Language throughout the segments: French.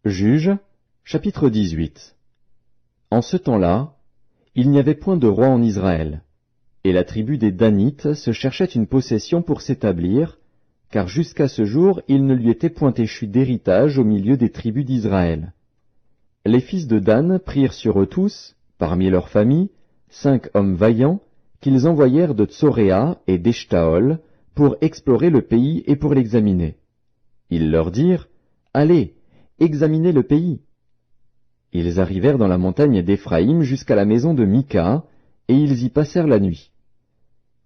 Juges, chapitre 18. En ce temps-là, il n'y avait point de roi en Israël, et la tribu des Danites se cherchait une possession pour s'établir, car jusqu'à ce jour il ne lui était point échu d'héritage au milieu des tribus d'Israël. Les fils de Dan prirent sur eux tous, parmi leurs familles, 5 hommes vaillants, qu'ils envoyèrent de Tsoréa et d'Eshtaol, pour explorer le pays et pour l'examiner. Ils leur dirent, « Allez, examinez le pays. » Ils arrivèrent dans la montagne d'Éphraïm jusqu'à la maison de Mika, et ils y passèrent la nuit.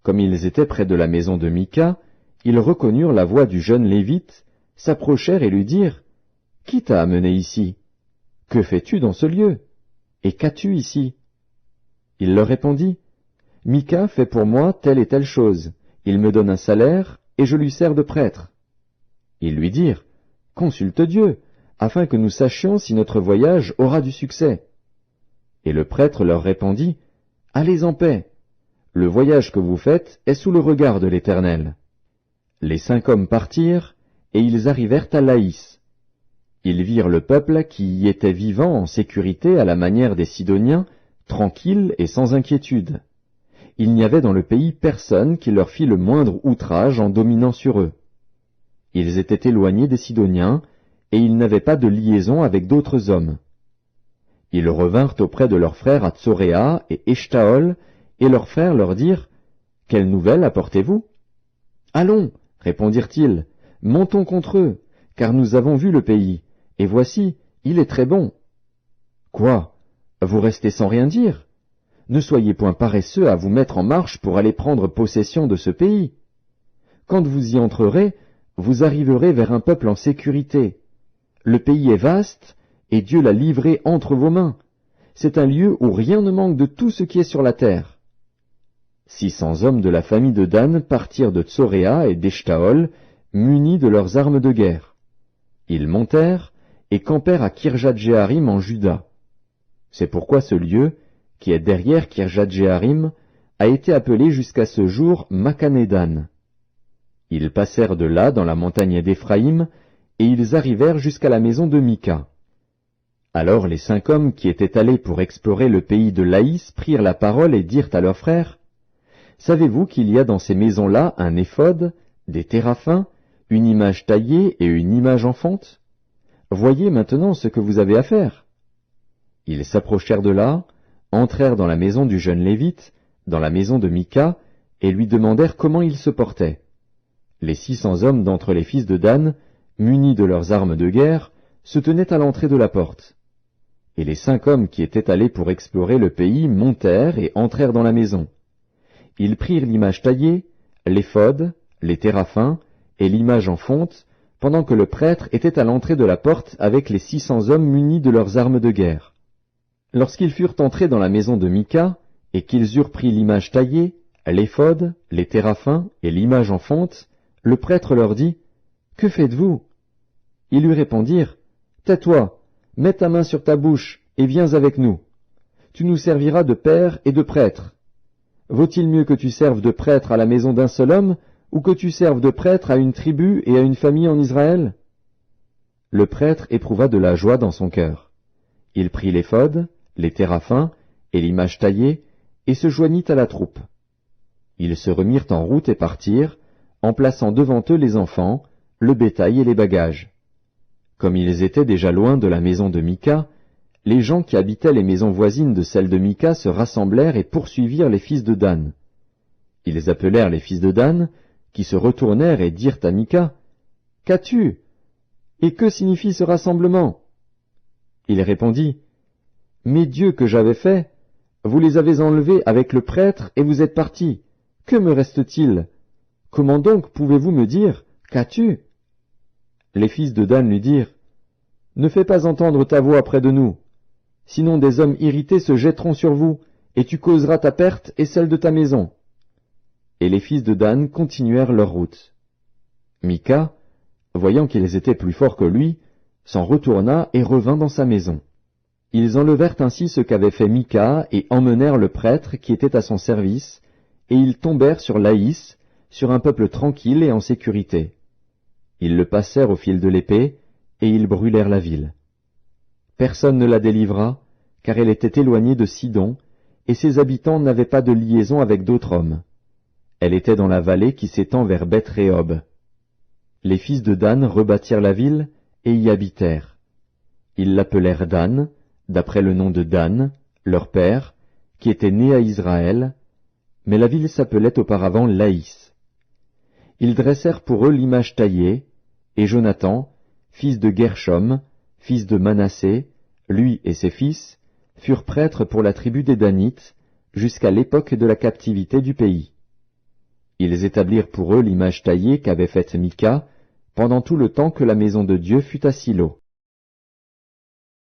Comme ils étaient près de la maison de Mika, ils reconnurent la voix du jeune Lévite, s'approchèrent et lui dirent, « Qui t'a amené ici? Que fais-tu dans ce lieu? Et qu'as-tu ici? » Il leur répondit, « Mika fait pour moi telle et telle chose. Il me donne un salaire, et je lui sers de prêtre. » Ils lui dirent, « Consulte Dieu, afin que nous sachions si notre voyage aura du succès. » Et le prêtre leur répondit, « Allez en paix. Le voyage que vous faites est sous le regard de l'Éternel. » Les 5 hommes partirent, et ils arrivèrent à Laïs. Ils virent le peuple qui y était vivant en sécurité à la manière des Sidoniens, tranquille et sans inquiétude. Il n'y avait dans le pays personne qui leur fît le moindre outrage en dominant sur eux. Ils étaient éloignés des Sidoniens, et ils n'avaient pas de liaison avec d'autres hommes. Ils revinrent auprès de leurs frères à Tsoréa et Eshtaol, et leurs frères leur dirent, « Quelle nouvelle apportez-vous? » « Allons, répondirent-ils, montons contre eux, car nous avons vu le pays, et voici, il est très bon. »« Quoi? Vous restez sans rien dire? Ne soyez point paresseux à vous mettre en marche pour aller prendre possession de ce pays. Quand vous y entrerez, vous arriverez vers un peuple en sécurité. Le pays est vaste, et Dieu l'a livré entre vos mains. C'est un lieu où rien ne manque de tout ce qui est sur la terre. » 600 hommes de la famille de Dan partirent de Tsoréa et d'Eshtaol, munis de leurs armes de guerre. Ils montèrent et campèrent à Kirjat-Jéarim en Juda. C'est pourquoi ce lieu, qui est derrière Kirjat-Jéarim, a été appelé jusqu'à ce jour Makhané-Dan. Ils passèrent de là dans la montagne d'Éphraïm, et ils arrivèrent jusqu'à la maison de Mika. Alors les 5 hommes qui étaient allés pour explorer le pays de Laïs prirent la parole et dirent à leurs frères, « Savez-vous qu'il y a dans ces maisons-là un éphod, des téraphins, une image taillée et une image en fonte? Voyez maintenant ce que vous avez à faire. » Ils s'approchèrent de là, entrèrent dans la maison du jeune Lévite, dans la maison de Mika, et lui demandèrent comment il se portait. Les 600 hommes d'entre les fils de Dan, munis de leurs armes de guerre, se tenaient à l'entrée de la porte. Et les 5 hommes qui étaient allés pour explorer le pays montèrent et entrèrent dans la maison. Ils prirent l'image taillée, l'éphod, les téraphins et l'image en fonte, pendant que le prêtre était à l'entrée de la porte avec les 600 hommes munis de leurs armes de guerre. Lorsqu'ils furent entrés dans la maison de Mika, et qu'ils eurent pris l'image taillée, l'éphod, les téraphins et l'image en fonte, le prêtre leur dit, « Que faites-vous » Ils lui répondirent, « Tais-toi, mets ta main sur ta bouche et viens avec nous. Tu nous serviras de père et de prêtre. Vaut-il mieux que tu serves de prêtre à la maison d'un seul homme, ou que tu serves de prêtre à une tribu et à une famille en Israël ?» Le prêtre éprouva de la joie dans son cœur. Il prit l'éphod, les téraphins et l'image taillée, et se joignit à la troupe. Ils se remirent en route et partirent, en plaçant devant eux les enfants, le bétail et les bagages. Comme ils étaient déjà loin de la maison de Mika, les gens qui habitaient les maisons voisines de celle de Mika se rassemblèrent et poursuivirent les fils de Dan. Ils appelèrent les fils de Dan, qui se retournèrent et dirent à Mika, « Qu'as-tu? Et que signifie ce rassemblement ?» Il répondit, « Mes dieux que j'avais faits, vous les avez enlevés avec le prêtre et vous êtes partis. Que me reste-t-il? Comment donc pouvez-vous me dire, qu'as-tu? » Les fils de Dan lui dirent, « Ne fais pas entendre ta voix près de nous. Sinon des hommes irrités se jetteront sur vous, et tu causeras ta perte et celle de ta maison. » Et les fils de Dan continuèrent leur route. Mika, voyant qu'ils étaient plus forts que lui, s'en retourna et revint dans sa maison. Ils enlevèrent ainsi ce qu'avait fait Mika et emmenèrent le prêtre qui était à son service, et ils tombèrent sur Laïs, sur un peuple tranquille et en sécurité. Ils le passèrent au fil de l'épée, et ils brûlèrent la ville. Personne ne la délivra, car elle était éloignée de Sidon, et ses habitants n'avaient pas de liaison avec d'autres hommes. Elle était dans la vallée qui s'étend vers Beth-Rehob. Les fils de Dan rebâtirent la ville et y habitèrent. Ils l'appelèrent Dan, d'après le nom de Dan, leur père, qui était né à Israël, mais la ville s'appelait auparavant Laïs. Ils dressèrent pour eux l'image taillée, et Jonathan, fils de Gershom, fils de Manassé, lui et ses fils, furent prêtres pour la tribu des Danites, jusqu'à l'époque de la captivité du pays. Ils établirent pour eux l'image taillée qu'avait faite Mika, pendant tout le temps que la maison de Dieu fut à Silo.